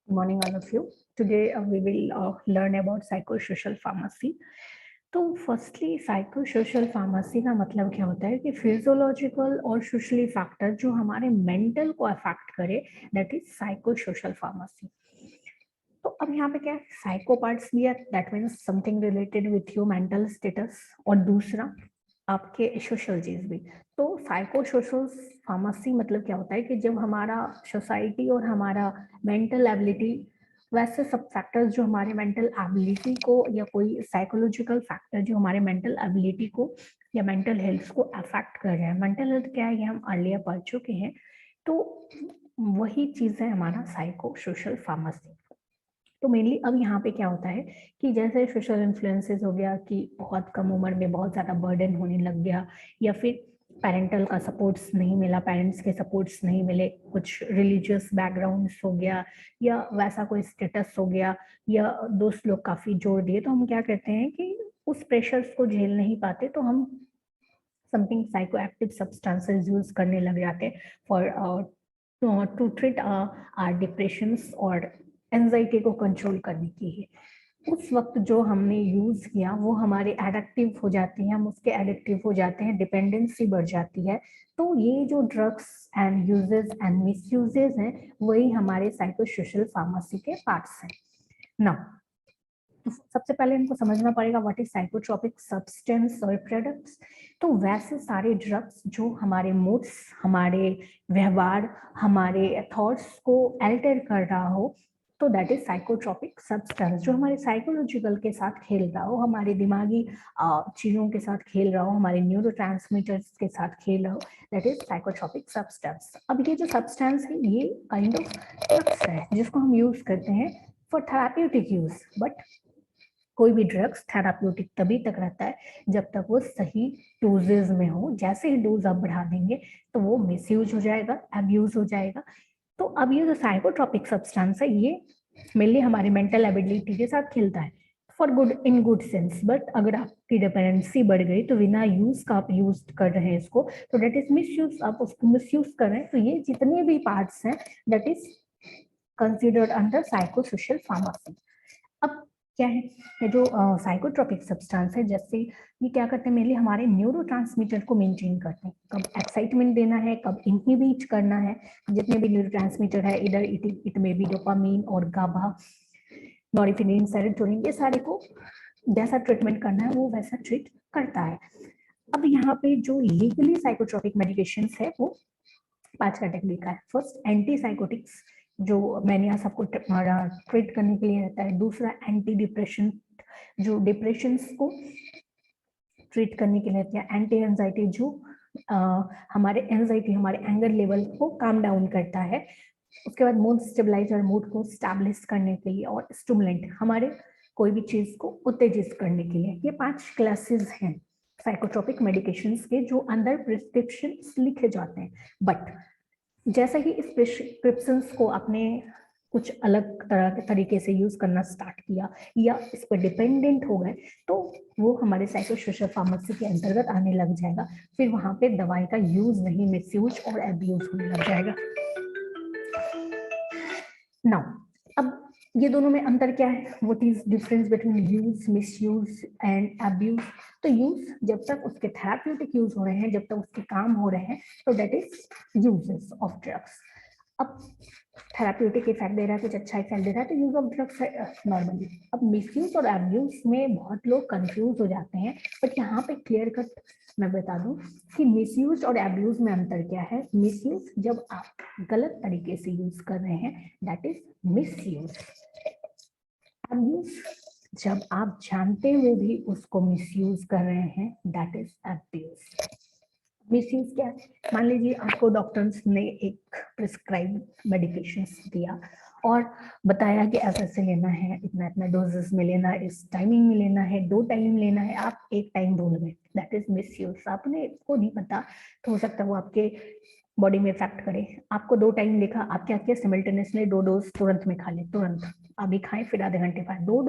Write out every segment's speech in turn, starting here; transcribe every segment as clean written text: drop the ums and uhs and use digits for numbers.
Good morning, all of you. Today we will learn about psychosocial pharmacy. तो firstly psychosocial pharmacy का मतलब क्या होता है कि फिजियोलॉजिकल और सोशली फैक्टर जो हमारे मेंटल को अफेक्ट करे, दैट इज साइकोसोशल फार्मेसी. तो अब यहाँ पे क्या है, साइको पार्ट्स दिया, that means something related with your mental status, और दूसरा आपके सोशल चीज भी. तो साइको सोशल फार्मेसी मतलब क्या होता है कि जब हमारा सोसाइटी और हमारा मेंटल एबिलिटी, वैसे सब फैक्टर्स जो हमारे मेंटल एबिलिटी को या कोई साइकोलॉजिकल फैक्टर जो हमारे मेंटल एबिलिटी को या मेंटल हेल्थ को अफेक्ट कर रहे हैं. मेंटल हेल्थ क्या है ये हम अर्लियर पढ़ चुके हैं. तो वही चीज है हमारा साइको सोशल फार्मेसी. तो मेनली अब यहाँ पे क्या होता है कि जैसे सोशल इन्फ्लुएंसेस हो गया कि बहुत कम उम्र में बहुत ज़्यादा बर्डन होने लग गया, या फिर पेरेंटल का सपोर्ट्स नहीं मिला, पेरेंट्स के सपोर्ट्स नहीं मिले, कुछ रिलीजियस बैकग्राउंड्स हो गया, या वैसा कोई स्टेटस हो गया, या दोस्त लोग काफ़ी जोर दिए, तो हम क्या करते हैं कि उस प्रेशर्स को झेल नहीं पाते, तो हम समथिंग साइकोएक्टिव सब्सटेंसेस यूज करने लग जाते हैं for to treat are depressions और एंजाइटी को कंट्रोल करने के लिए. उस वक्त जो हमने यूज किया वो हमारे एडिक्टिव हो जाते हैं, हम उसके एडिक्टिव हो जाते हैं, डिपेंडेंसी बढ़ जाती है. तो ये जो ड्रग्स एंड यूजेस एंड मिसयूजेस हैं वही हमारे साइकोसोशल फार्मेसी के पार्ट्स हैं. नाउ तो सबसे पहले इनको समझना पड़ेगा व्हाट इज साइकोट्रोपिक सब्सटेंस और प्रोडक्ट्स. तो वैसे सारे ड्रग्स जो हमारे मूड्स, हमारे व्यवहार, हमारे थॉट्स को अल्टर कर रहा हो, तो दैट इज साइकोट्रोपिक सब्सटेंस. जो हमारे साइकोलॉजिकल के साथ खेल रहा हो, हमारे दिमागी चीजों के साथ खेल रहा हो, हमारे न्यूरोट्रांसमीटर्स के साथ खेल रहा हो, दैट इज साइकोट्रोपिक सब्सटेंस. अब ये जो सब्सटेंस है ये काइंड ऑफ ड्रग्स है जिसको हम यूज करते हैं फॉर थेराप्यूटिक यूज. बट कोई भी ड्रग्स थेराप्यूटिक तभी तक रहता है जब तक वो सही डोजेज में हो. जैसे ही डोज आप बढ़ा देंगे तो वो मिसयूज हो जाएगा, अब्यूज हो जाएगा. तो अब ये जो साइकोट्रोपिक सब्सटेंस है ये मेनली हमारे मेंटल एबिलिटी के साथ खेलता है for good, in good sense. But अगर आपकी डिपेंडेंसी बढ़ गई तो बिना यूज का आप यूज कर रहे हैं इसको, तो डेट इज मिस यूज, आप उसको मिस यूज कर रहे हैं. तो ये जितने भी पार्ट्स हैं that is considered under psychosocial pharmacy. अब क्या है, ये जो साइकोट्रोपिक सब्सटेंस है, जैसे ये क्या करते हैं, मेनली हमारे न्यूरोट्रांसमीटर को मेंटेन करते हैं. कब एक्साइटमेंट देना है, कब इनहिबिट करना है. जितने भी न्यूरोट्रांसमीटर है, इधर इट में भी डोपामीन और गाबा, नॉरएपिनेफ्रिन, सेरोटोनिन, ये सारे को जैसा ट्रीटमेंट करना है वो वैसा ट्रीट करता है. अब यहाँ पे जो लीगली साइकोट्रोपिक मेडिकेशंस है वो 5 कैटेगरी का है. फर्स्ट एंटी साइकोटिक्स जो मैनिया सबको ट्रीट करने के लिए रहता है. दूसरा एंटी डिप्रेशन जो डिप्रेशन को ट्रीट करने के लिए रहता है. एंटी एंजाइटी जो हमारे एंजाइटी, हमारे एंगर लेवल को काम डाउन करता है. उसके बाद मूड स्टेबलाइजर, मूड को स्टैब्लिश करने के लिए. और स्टिमुलेंट हमारे कोई भी चीज को उत्तेजित करने के लिए. ये 5 क्लासेस हैं साइकोट्रोपिक मेडिकेशंस के जो अंदर प्रिस्क्रिप्शन लिखे जाते हैं. बट जैसा कि इस प्रिस्क्रिप्शंस को आपने कुछ अलग तरह के तरीके से यूज करना स्टार्ट किया या इस पर डिपेंडेंट हो गए तो वो हमारे साइकोसोशल फार्मेसी के अंतर्गत आने लग जाएगा. फिर वहां पे दवाई का यूज नहीं, मिसयूज और एब्यूज होने लग जाएगा. नाउ अब ये दोनों में अंतर क्या है, what is difference between use, misuse and abuse. तो यूज जब तक उसके थेराप्यूटिक यूज हो रहे हैं, जब तक उसके काम हो रहे हैं, तो that is uses of drugs. अब थेराप्यूटिक इफेक्ट दे रहा है, कुछ अच्छा इफेक्ट दे रहा है, तो यूज ऑफ ड्रग्स है नॉर्मली. अब मिसयूज और अब्यूज में बहुत लोग कंफ्यूज हो जाते हैं. बट यहाँ पे क्लियर कट मैं बता दूं कि मिसयूज और अब्यूज में अंतर क्या है. मिसयूज जब आप गलत तरीके से यूज कर रहे हैं, दैट इज मिसयूज. अब्यूज जब आप जानते हुए भी उसको मिसयूज कर रहे हैं, दैट इज अब्यूज. मिसयूज क्या है, मान लीजिए आपको डॉक्टर्स ने एक प्रिस्क्राइब मेडिकेशन दिया और बताया कि ऐसे ऐसे लेना है, इतना इतना डोजेस में लेना है, इस टाइमिंग में लेना है, 2 टाइम लेना है, आप एक टाइम भूल गए, दैट इज मिसयूज. आपने को नहीं पता, तो हो सकता है वो आपके बॉडी में इफेक्ट करे. आपको 2 टाइम लिखा, आप क्या किया, सिमिल्टेनियसली 2 डोज तुरंत में खा ले, तुरंत अभी खाएं फिर आधे घंटे बाद. 2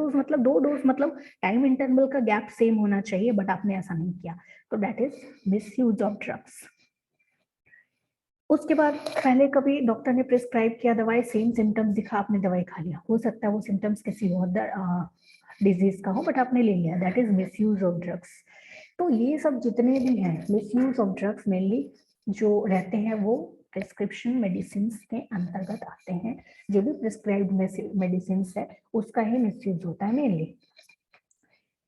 डोज मतलब टाइम इंटरवल का गैप सेम होना चाहिए, बट आपने ऐसा नहीं किया, तो that is misuse of drugs. उसके बाद पहले कभी डॉक्टर ने प्रिस्क्राइब किया दवाई, सेम सिम्टम्स दिखा, आपने दवाई खा लिया, हो सकता है वो सिम्टम्स किसी और डिजीज का हो बट आपने ले लिया, that is misuse of drugs. तो ये सब जितने भी हैं मिसयूज ऑफ ड्रग्स मेनली जो रहते हैं वो प्रिस्क्रिप्शन मेडिसिन के अंतर्गत आते हैं। जो भी प्रिस्क्राइब्ड मेडिसिन है उसका ही मिसयूज होता है मेनली।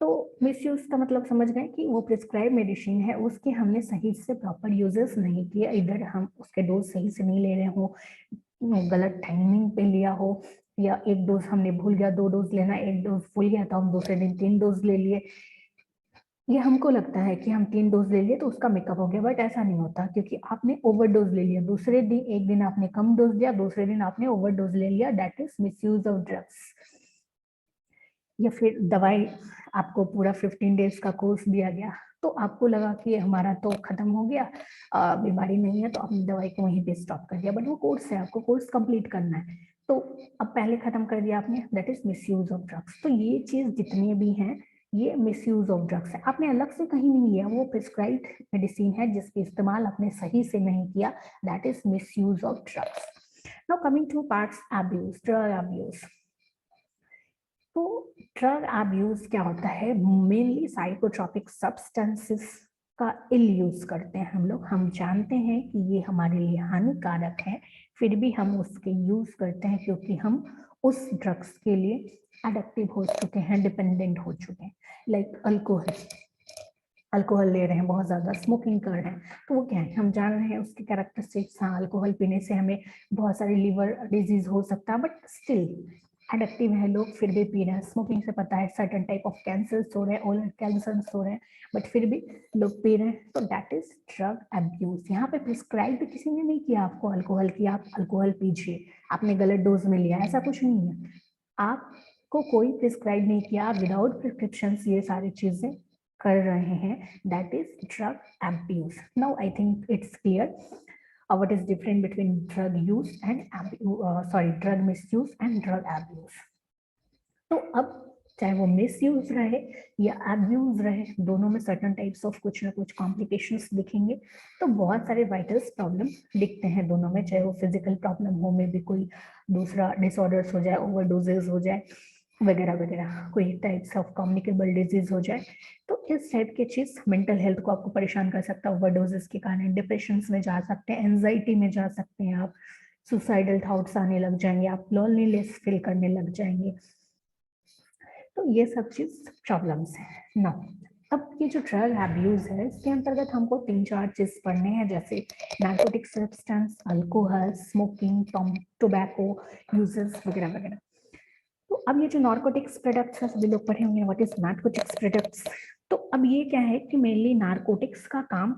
तो मिसयूज का मतलब समझ गए कि वो प्रिस्क्राइब मेडिसिन है उसके हमने सही से प्रॉपर यूजेस नहीं किया, इधर हम उसके डोज सही से नहीं ले रहे हो, गलत टाइमिंग पे लिया हो, या एक डोज हमने भूल गया 2 डोज लेना, एक डोज भूल गया तो हम दूसरे दिन 3 डोज ले लिए। ये हमको लगता है कि हम 3 डोज ले लिए तो उसका मेकअप हो गया, बट ऐसा नहीं होता क्योंकि आपने ओवरडोज ले लिया, दूसरे दिन एक दिन आपने कम डोज लिया, दूसरे दिन आपने ओवरडोज ले लिया, that is misuse of drugs. या फिर दवाई आपको पूरा 15 डेज का कोर्स दिया गया तो आपको लगा कि हमारा तो खत्म हो गया, बीमारी नहीं है, तो आपने दवाई को वहीं पे स्टॉप कर दिया, बट वो कोर्स है, आपको कोर्स कंप्लीट करना है, तो अब पहले खत्म कर दिया आपने, that is misuse of drugs. तो ये चीज जितनी भी हैं ये मिसयूज ऑफ ड्रग्स है, आपने अलग से कहीं नहीं लिया, वो प्रिस्क्राइब्ड मेडिसिन है जिसके इस्तेमाल आपने सही से नहीं किया, that is misuse of drugs. Now coming two parts abuse, drug abuse. तो ड्रग अब्यूज क्या होता है, मेनली साइकोट्रोपिक सब्सटेंसेस का इल यूज करते हैं हम लोग, हम जानते हैं कि ये हमारे लिए हानिकारक है, फिर भी हम उसके यूज करते हैं क्योंकि हम उस ड्रग्स के लिए एडिक्टिव हो चुके हैं, डिपेंडेंट हो चुके हैं। लाइक अल्कोहल, अल्कोहल ले रहे हैं बहुत ज्यादा, स्मोकिंग कर रहे हैं, तो वो क्या है, हम जान रहे हैं उसके कैरेक्टरिस्टिक्स, हाँ अल्कोहल पीने से हमें बहुत सारी लीवर डिजीज हो सकता है, बट स्टिल एडिक्टिव है लोग, फिर भी पी रहे हैं। स्मोकिंग से पता है सर्टन टाइप ऑफ कैंसर्स हो रहे हैं, ओरल कैंसर्स हो रहे हैं, बट फिर भी लोग पी रहे हैं, तो दैट इज ड्रग अब्यूज। यहाँ पे प्रिस्क्राइब किसी ने नहीं किया आपको अल्कोहल की आप अल्कोहल पीजिए, आपने गलत डोज में लिया, ऐसा कुछ नहीं है, आपको कोई प्रिस्क्राइब नहीं किया, विदाउट प्रिस्क्रिप्शन ये सारी चीजें कर रहे हैं, that is drug abuse. Now I think it's clear what is different between drug use and drug misuse and drug abuse। तो अब चाहे वो मिस यूज रहे या अब्यूज रहे, दोनों में सर्टन टाइप्स ऑफ कुछ ना कुछ कॉम्प्लिकेशंस दिखेंगे, तो बहुत सारे वाइटल्स प्रॉब्लम दिखते हैं दोनों में, चाहे वो फिजिकल प्रॉब्लम हो में भी कोई दूसरा डिसऑर्डर्स हो जाए, ओवरडोजेस हो जाए वगैरह वगैरह, कोई टाइप्स ऑफ कम्युनिकेबल डिजीज हो जाए, तो इस टाइप की चीज मेंटल हेल्थ को आपको परेशान कर सकता है, ओवरडोजेस के कारण डिप्रेशन में जा सकते हैं, एंजाइटी में जा सकते हैं आप, सुसाइडल थॉट्स आने लग जाएंगे, आप लोनलीनेस फील करने लग जाएंगे, तो ये सब चीज प्रॉब्लम्स है ना। अब ये जो ड्रग अब्यूज है इसके अंतर्गत हमको 3-4 चीज पढ़ने हैं, जैसे narcotic substance, alcohol, smoking, tobacco uses वगैरह वगैरह। तो अब ये जो नार्कोटिक्स प्रोडक्ट्स है सभी लोग पढ़े होंगे, व्हाट इज नार्कोटिक्स प्रोडक्ट्स। तो अब ये क्या है कि मेनली नार्कोटिक्स का काम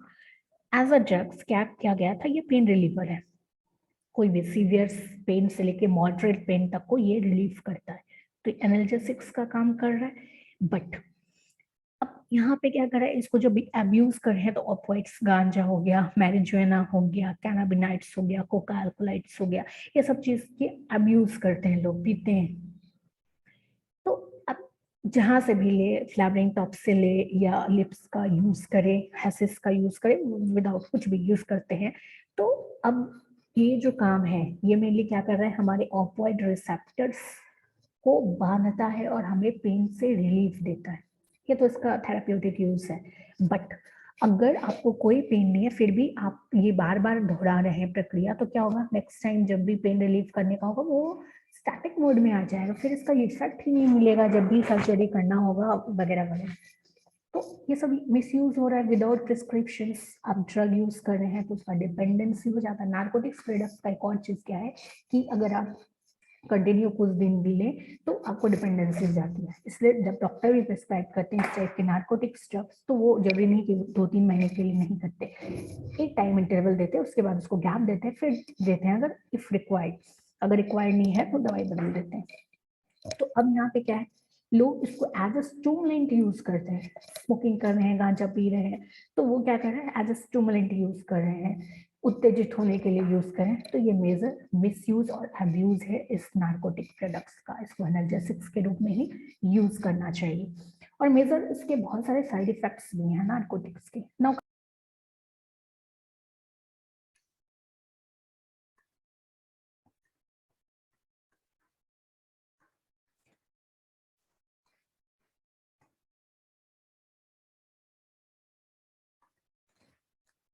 एज अ ड्रग्स क्या किया गया था, ये पेन रिलीवर है, कोई भी सीवियर पेन से लेके मॉडरेट पेन तक को ये रिलीफ करता है, तो एनाल्जेसिक्स का काम कर रहा है। बट अब यहाँ पे क्या कर रहा है, इसको जब अब्यूज कर रहे हैं तो ऑपोइड्स, गांजा हो गया, मैरिजुएना हो गया, कैनाबिनाइट्स हो गया, कोका अल्कोलाइट्स हो गया, ये सब चीज के अब्यूज करते हैं लोग, पीते हैं। तो अब जहां से भी ले, फ्लैवरिंग टॉप से ले या लिप्स का यूज करे, हैसिस का यूज करे, विदाउट कुछ भी यूज करते हैं, तो अब ये जो काम है ये मेनली क्या कर रहा है, हमारे ऑपोइड रिसेप्टर्स को बांधता है और हमें पेन से रिलीफ देता है, ये तो इसका थेराप्यूटिक यूज है। बट अगर आपको कोई पेन नहीं है फिर भी आप ये बार बार दोहरा रहे हैं प्रक्रिया, तो क्या होगा, नेक्स्ट टाइम जब भी पेन रिलीफ करने का होगा वो स्टैटिक मोड में आ जाएगा, फिर इसका इफेक्ट ही नहीं मिलेगा जब भी सर्जरी करना होगा वगैरह वगैरह। तो ये सब मिसयूज हो रहा है, विदाउट प्रिस्क्रिप्शन आप ड्रग यूज कर रहे हैं तो उसका डिपेंडेंसी हो जाता है। नार्कोटिक्स प्रोडक्ट्स का एक और चीज क्या है कि अगर आप कंटिन्यू कुछ दिन भी लें तो आपको डिपेंडेंसी हो जाती है, इसलिए जब डॉक्टर भी प्रिस्क्राइब करते हैं इस टाइप के नार्कोटिक्स ड्रग्स तो वो जरूरी नहीं कि 2-3 महीने के लिए नहीं करते, एक टाइम इंटरवल देते हैं, उसके बाद उसको गैप देते हैं, फिर देते हैं अगर इफ रिक्वायर्ड, अगर रिक्वायर्ड नहीं है तो दवाई बदल देते हैं। तो अब यहाँ पे क्या है, लोग इसको एज अ स्टूमुलेंट यूज करते हैं, स्मोकिंग कर रहे हैं, गांजा पी रहे हैं, तो वो क्या कर रहे हैं, एज अ स्टूमुलेंट यूज कर रहे हैं, उत्तेजित होने के लिए यूज करें, तो ये मेजर मिसयूज और अब्यूज है इस नार्कोटिक प्रोडक्ट्स का, इसको एनाल्जेसिक्स के रूप में ही यूज करना चाहिए। और मेजर इसके बहुत सारे साइड इफेक्ट्स भी हैं नार्कोटिक्स के। Now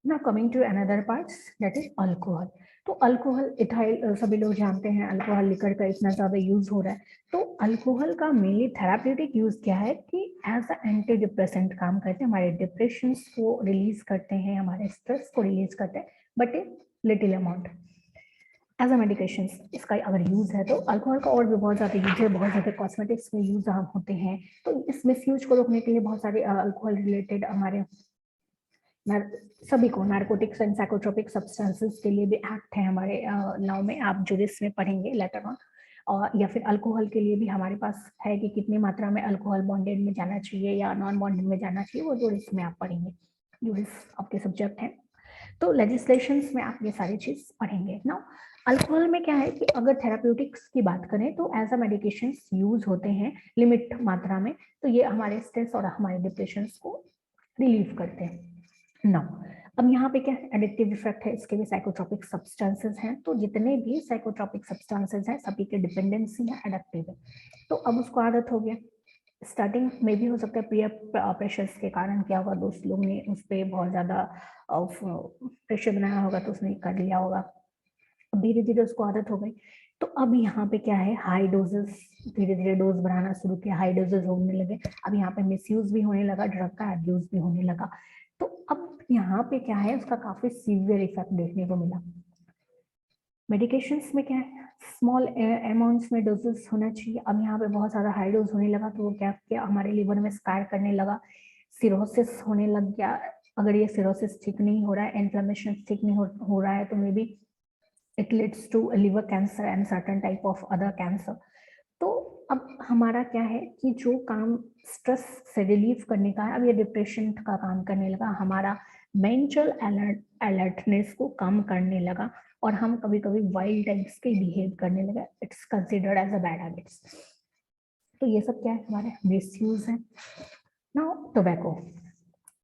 Now coming to another parts, that is alcohol. तो अल्कोहल इथाइल सभी लोग जानते हैं, अल्कोहल लिकर का इतना ज्यादा यूज हो रहा है। तो अल्कोहल का मेनली थेराप्यूटिक यूज क्या है कि एज अ एंटी डिप्रेसेंट काम करते हैं, हमारे डिप्रेशन को रिलीज करते हैं, हमारे स्ट्रेस को रिलीज करते हैं, but in little amount as a medication. इसका अगर यूज है तो अल्कोहल का और भी बहुत ज्यादा यूज है, बहुत ज्यादा कॉस्मेटिक्स में यूज होते हैं। तो इस मिसयूज को रोकने के लिए बहुत सारे अल्कोहल रिलेटेड हमारे सभी को नार्कोटिक्स एंड साइकोट्रोपिक सब्सटेंसेस के लिए भी एक्ट है हमारे लॉ में, आप जुरिस में पढ़ेंगे लेटर ऑन। और या फिर अल्कोहल के लिए भी हमारे पास है कि कितनी मात्रा में अल्कोहल बॉन्डेड में जाना चाहिए या नॉन बॉन्डेड में जाना चाहिए, वो जुरिस में आप पढ़ेंगे, जुरिस आपके सब्जेक्ट है। तो लेजिस्लेशंस में आप ये सारी चीज पढ़ेंगे ना। अल्कोहल में क्या है कि अगर थेराप्यूटिक्स की बात करें तो एज अ मेडिकेशन यूज होते हैं लिमिट मात्रा में, तो ये हमारे स्ट्रेस और हमारे डिप्रेशन को रिलीव करते हैं ना। अब यहाँ पे क्या एडिक्टिव इफेक्ट है, इसके भी साइकोट्रोपिक सब्सटेंसेस हैं। तो जितने भी साइकोट्रोपिक सब्सटेंसेस हैं सभी के डिपेंडेंसी है, एडिक्टिव है। तो अब उसको आदत हो गया, स्टार्टिंग में भी हो सकता है पीयर प्रेशर्स के कारण क्या होगा, दोस्त लोग ने उस पर बहुत ज्यादा प्रेशर बनाया होगा तो उसने कर लिया होगा, अब धीरे धीरे उसको आदत हो गई। तो अब यहाँ पे क्या है, हाई डोजेस, धीरे धीरे डोज बढ़ाना शुरू किया, हाई डोजेस होने लगे। अब यहाँ पे मिसयूज भी होने लगा, ड्रग का एब्यूज भी होने लगा। तो अब यहाँ पे क्या है, उसका काफी सीवियर इफेक्ट देखने को मिला। मेडिकेशंस में क्या है, स्मॉल अमाउंट्स में डोजेस होना चाहिए। अब यहाँ पे बहुत सारा हाई डोज होने लगा तो वो क्या किया, हमारे लिवर में स्कार करने लगा, सिरोसिस होने लग गया। अगर ये सिरोसिस ठीक नहीं हो रहा है, इन्फ्लेमेशन ठीक नहीं हो रहा है, तो may be it leads to liver cancer and certain type of other cancer। तो अब हमारा क्या है कि जो काम स्ट्रेस से रिलीव करने का है, अब ये डिप्रेशन का काम करने लगा, हमारा मेंटल अलर्टनेस को कम करने लगा, और हम कभी कभी वाइल्ड टाइप्स के बिहेव करने लगा। It's considered as a bad habits. तो ये सब क्या है, हमारे मिसयूज है। Now tobacco.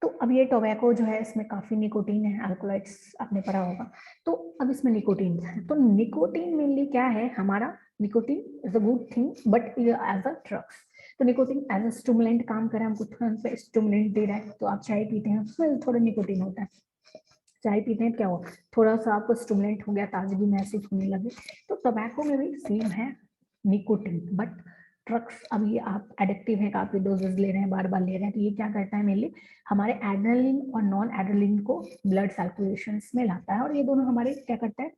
तो अब ये टोबैको जो है, इसमें काफी निकोटीन है, अल्कोलाइड्स आपने पढ़ा होगा। तो अब इसमें निकोटीन है, तो निकोटीन मेनली क्या है हमारा, nicotine is a good thing but as a drugs. तो निकोटीन एज अ स्टिमुलेंट काम कर रहा है, हमको तुरंत पे स्टिमुलेंट दे रहा है। तो आप चाय पीते हैं उसमें थोड़ा निकोटीन होता है, चाय पीते हैं क्या हो, थोड़ा सा आपको स्टिमुलेंट हो गया, ताजगी महसूस होने लगे। तो टोबैको में भी सेम है निकोटीन, बट ड्रग्स अब ये आप एडिक्टिव है, काफी डोजेस ले रहे हैं, बार बार ले रहे हैं, तो ये क्या करता है मेनली हमारे एड्रेनलिन और नॉन एड्रेनलिन को ब्लड सर्कुलेशन में लाता है, और ये दोनों हमारे क्या करता है,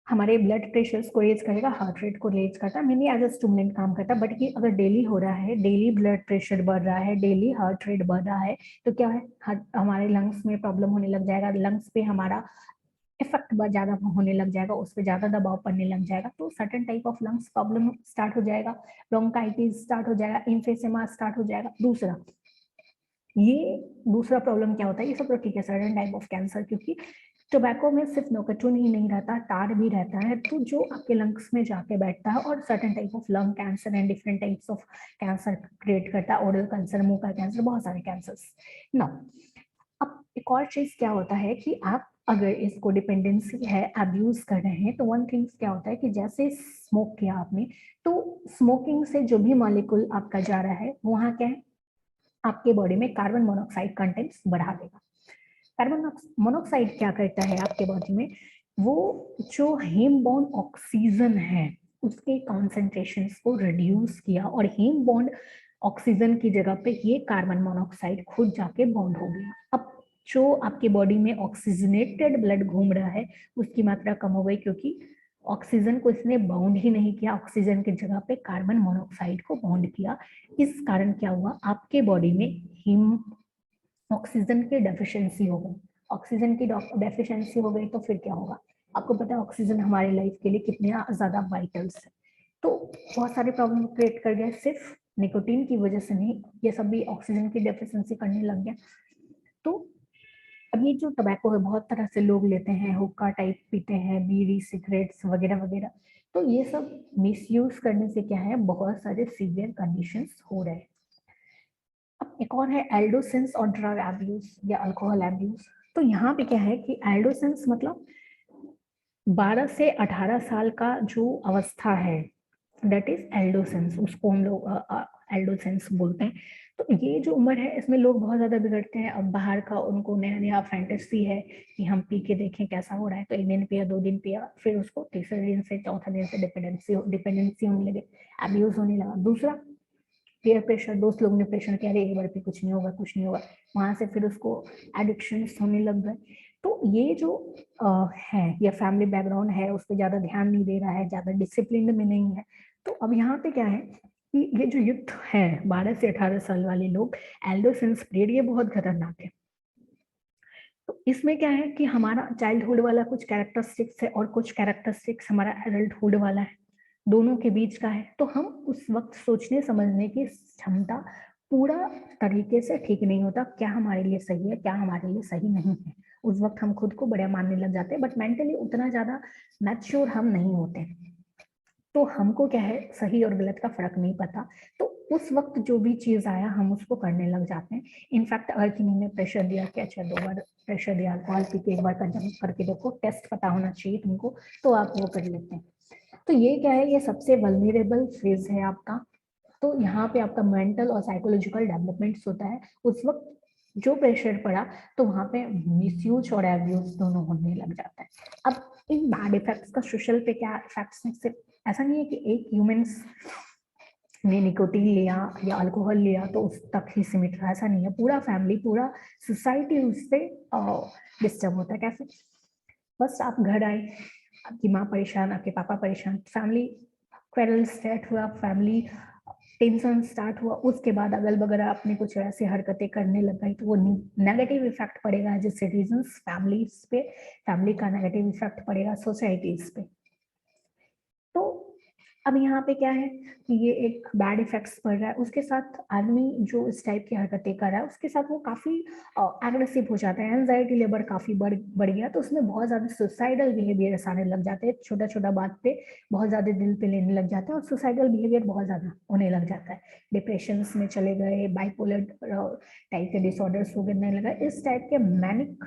हमारे ब्लड प्रेशर को रेज करेगा, हार्ट रेट को रेज करता है, मेनली एज अ स्टिमुलेंट काम करता है। बट ये अगर डेली हो रहा है, डेली ब्लड प्रेशर बढ़ रहा है, डेली हार्ट रेट बढ़ रहा है, तो क्या है, हमारे लंग्स में प्रॉब्लम होने लग जाएगा, लंग्स पे हमारा इफेक्ट ज्यादा होने लग जाएगा, उस पर ज्यादा दबाव पड़ने लग जाएगा, तो certain type of lungs problem start हो जाएगा, ब्रोंकाइटिस स्टार्ट हो जाएगा, इम्फेसेमा स्टार्ट हो जाएगा। दूसरा प्रॉब्लम क्या होता है, ये सब तो ठीक है, सर्टेन टाइप ऑफ कैंसर, क्योंकि टोबैको में सिर्फ नोकोटिन ही नहीं रहता, टार भी रहता है, तो जो आपके लंग्स में जाके बैठता है और certain type of lung cancer and different types of cancer create करता है, ओरल कैंसर, मुंह का कैंसर, बहुत सारे कैंसर्स। नाउ अब एक और चीज क्या होता है कि आप अगर इसको डिपेंडेंसी है, अब्यूज कर रहे हैं, तो वन थिंग्स क्या होता है कि जैसे स्मोक किया आपने, तो स्मोकिंग से जो भी मॉलिक्यूल आपका जा रहा है, वहां क्या है, आपके बॉडी में कार्बन मोनोऑक्साइड कंटेंट्स बढ़ा देगा। कार्बन मोनोऑक्साइड क्या करता है आपके बॉडी में, वो जो हीम बॉन्ड ऑक्सीजन है उसके कॉन्सेंट्रेशन को रिड्यूस किया, और हीम बॉन्ड ऑक्सीजन की जगह पे ये कार्बन मोनोऑक्साइड खुद जाके बॉन्ड हो गया। अब जो आपके बॉडी में ऑक्सीजनेटेड ब्लड घूम रहा है उसकी मात्रा कम हो गई, क्योंकि ऑक्सीजन को इसने बाउंड ही नहीं किया, ऑक्सीजन की जगह पे कार्बन मोनोऑक्साइड को बाउंड किया। इस कारण क्या हुआ, आपके बॉडी में हीम ऑक्सीजन की डेफिशिएंसी हो गई। ऑक्सीजन की डेफिशिएंसी हो गई तो फिर क्या होगा, आपको पता है ऑक्सीजन हमारे लाइफ के लिए कितने ज्यादा वाइटल्स है। तो बहुत सारे प्रॉब्लम क्रिएट कर गया, सिर्फ निकोटीन की वजह से नहीं, ये सब भी ऑक्सीजन की डेफिशिएंसी करने लग गया। तो अब ये जो टबैको है, बहुत तरह से लोग लेते हैं, हुक्का टाइप पीते हैं, बीड़ी, सिगरेट्स वगैरह वगैरह, तो ये सब मिसयूज करने से क्या है, बहुत सारे सीवियर कंडीशंस हो रहे हैं। अब एक और है एल्डोसेंस और ड्रग एब्यूज या अल्कोहल एब्यूज। तो यहाँ पे क्या है कि एल्डोसेंस मतलब 12 से 18 साल का जो अवस्था है, दैट इज एल्डोसेंस, उसको हम लोग एल्डोसेंस बोलते हैं। तो तो ये जो उम्र है इसमें लोग बहुत ज्यादा बिगड़ते हैं। अब बाहर का उनको नया नया फैंटेसी है कि हम पी के देखें कैसा हो रहा है, तो एक दिन पिया, 2 दिन पिया, फिर उसको तीसरे दिन से चौथा दिन से डिपेंडेंसी होने लगे, अब्यूज होने लगा। दूसरा पीयर प्रेशर, दोस्त लोग ने प्रेशर किया, अरे एक बार पे कुछ नहीं होगा, कुछ नहीं होगा, वहां से फिर उसको एडिक्शन होने लग गए। तो ये जो है, ये फैमिली बैकग्राउंड है, उस पर ज्यादा ध्यान नहीं दे रहा है, ज्यादा डिसिप्लिन में नहीं है। तो अब यहाँ पे क्या है कि ये जो युद्ध है 12 से 18 साल वाले लोग, एल्डोसेंस पीरियड, ये बहुत खतरनाक है। तो इसमें क्या है कि हमारा चाइल्डहुड वाला कुछ कैरेक्टरिस्टिक्स है और कुछ कैरेक्टरिस्टिक्स हमारा एडल्टहुड वाला है, दोनों के बीच का है। तो हम उस वक्त सोचने समझने की क्षमता पूरा तरीके से ठीक नहीं होता, क्या हमारे लिए सही है, क्या हमारे लिए सही नहीं है। उस वक्त हम खुद को बड़ा मानने लग जाते हैं, बट मेंटली उतना ज्यादा मैच्योर हम नहीं होते। तो हमको क्या है, सही और गलत का फर्क नहीं पता। तो उस वक्त जो भी चीज आया हम उसको करने लग जाते हैं। इनफैक्ट अगर किसी ने प्रेशर दिया कि अच्छा 2 बार प्रेशर दिया, अल्कोहल पी के एक बार कंज्यूम करके देखो, टेस्ट पता होना चाहिए तुमको, तो आप वो कर लेते हैं। तो ये क्या है, ये सबसे वल्नरेबल फेज है आपका। तो यहाँ पे आपका मेंटल और साइकोलॉजिकल डेवलपमेंट होता है। उस वक्त जो प्रेशर पड़ा, तो वहां पे मिसयूज और एब्यूज दोनों होने लग जाता है। अब इन बैड इफेक्ट्स का सोशल पे क्या इफेक्ट्स है, सिर्फ ऐसा नहीं है कि एक ह्यूमंस ने निकोटीन लिया या अल्कोहल लिया तो उस तक ही सीमित रहा, ऐसा नहीं है। पूरा फैमिली, पूरा सोसाइटी उससे डिस्टर्ब होता है। कैसे, बस आप घर आए, आपकी माँ परेशान, आपके पापा परेशान, फैमिली क्वेरल स्टार्ट हुआ, फैमिली टेंशन स्टार्ट हुआ, उसके बाद अगल बगल आपने कुछ ऐसी हरकतें करने लग गई, तो वो नेगेटिव इफेक्ट पड़ेगा जिस सिटीजन्स फैमिलीज पे, फैमिली का नेगेटिव इफेक्ट पड़ेगा सोसाइटीज पे। तो अब यहाँ पे क्या है कि ये एक बैड इफेक्ट्स पड़ रहा है, उसके साथ आदमी जो इस टाइप की हरकतें कर रहा है उसके साथ वो काफी एग्रेसिव हो जाता है, एंजाइटी लेवल काफी बढ़ गया, तो उसमें बहुत ज्यादा सुसाइडल बिहेवियर आने लग जाते हैं, छोटा छोटा बात पे बहुत ज्यादा दिल पे लेने लग जाते हैं, और सुसाइडल बिहेवियर बहुत ज्यादा होने लग जाता है। डिप्रेशन में चले गए, बाइपोलर टाइप के डिसऑर्डर्स हो गए लगा, इस टाइप के मैनिक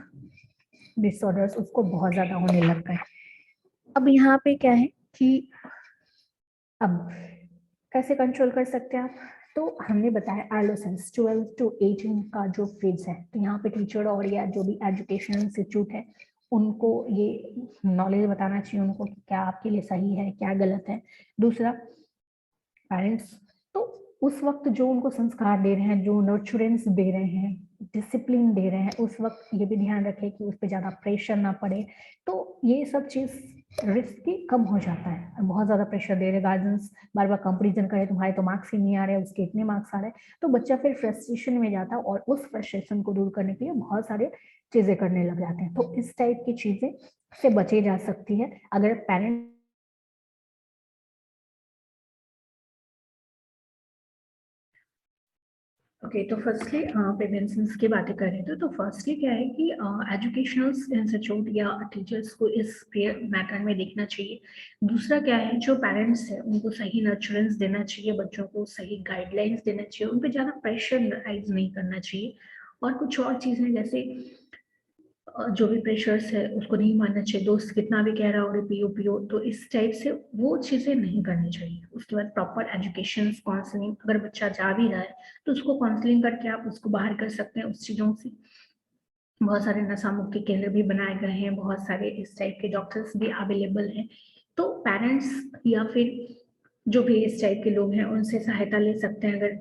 डिसऑर्डर्स उसको बहुत ज्यादा होने लग गए। अब यहाँ पे क्या है कि अब कैसे कंट्रोल कर सकते हैं आप, तो हमने बताया एडोलेसेंस 12 to 18 का जो फेज है, तो यहाँ पे टीचर और या जो भी एजुकेशन इंस्टीट्यूट है उनको ये नॉलेज बताना चाहिए उनको कि क्या आपके लिए सही है, क्या गलत है। दूसरा, पेरेंट्स, तो उस वक्त जो उनको संस्कार दे रहे हैं, जो नर्चुरेंस दे रहे हैं, डिसिप्लिन दे रहे हैं, उस वक्त ये भी ध्यान रखें कि उस पर ज्यादा प्रेशर ना पड़े। तो ये सब चीज रिस्क कम हो जाता है। बहुत ज्यादा प्रेशर दे रहे गार्जियंस, बार बार कंपेरिजन करे, तुम्हारे तो मार्क्स ही नहीं आ रहे, उसके इतने मार्क्स आ रहे, तो बच्चा फिर फ्रस्ट्रेशन में जाता है और उस फ्रस्ट्रेशन को दूर करने के लिए बहुत सारे चीजें करने लग जाते हैं। तो इस टाइप की चीजें से बची जा सकती है अगर पेरेंट। ओके, तो फर्स्टली प्रिवेंशन की बातें करें तो फर्स्टली क्या है कि एजुकेशनल इंस्टीट्यूट या टीचर्स को इस मैटर में देखना चाहिए। दूसरा क्या है, जो पेरेंट्स है उनको सही नर्चरेंस देना चाहिए, बच्चों को सही गाइडलाइंस देना चाहिए, उन पर ज़्यादा प्रेशराइज नहीं करना चाहिए। और कुछ और चीज़ें जैसे जो भी प्रेशर्स है उसको नहीं मानना चाहिए, दोस्त कितना भी कह रहा हो पियो पियो, तो इस टाइप से वो चीजें नहीं करनी चाहिए। उसके बाद प्रॉपर एजुकेशन काउंसलिंग, अगर बच्चा जा भी रहा है तो उसको काउंसलिंग करके आप उसको बाहर कर सकते हैं उस चीजों से। बहुत सारे नशा मुक्ति केंद्र भी बनाए गए हैं, बहुत सारे इस टाइप के डॉक्टर्स भी अवेलेबल हैं। तो पेरेंट्स या फिर जो भी इस टाइप के लोग हैं उनसे सहायता ले सकते हैं। अगर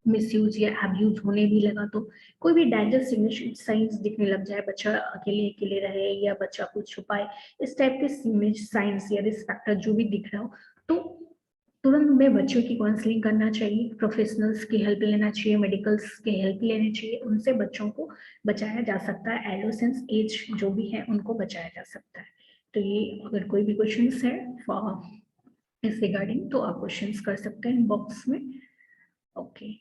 मिसयूज या अब्यूज होने भी लगा तो कोई भी डाइजेस्ट साइंस दिखने लग जाए, बच्चा अकेले अकेले रहे या बच्चा कुछ छुपाए, इस टाइप के साइंस या रिस्क फैक्टर जो भी दिख रहा हो, तो तुरंत में बच्चों की काउंसलिंग करना चाहिए, प्रोफेशनल्स की हेल्प लेना चाहिए, मेडिकल्स की हेल्प लेनी चाहिए, उनसे बच्चों को बचाया जा सकता है, एडोलेसेंस एज जो भी है उनको बचाया जा सकता है। तो ये अगर कोई भी क्वेश्चंस है इस रिगार्डिंग तो आप क्वेश्चंस कर सकते हैं बॉक्स में। ओके।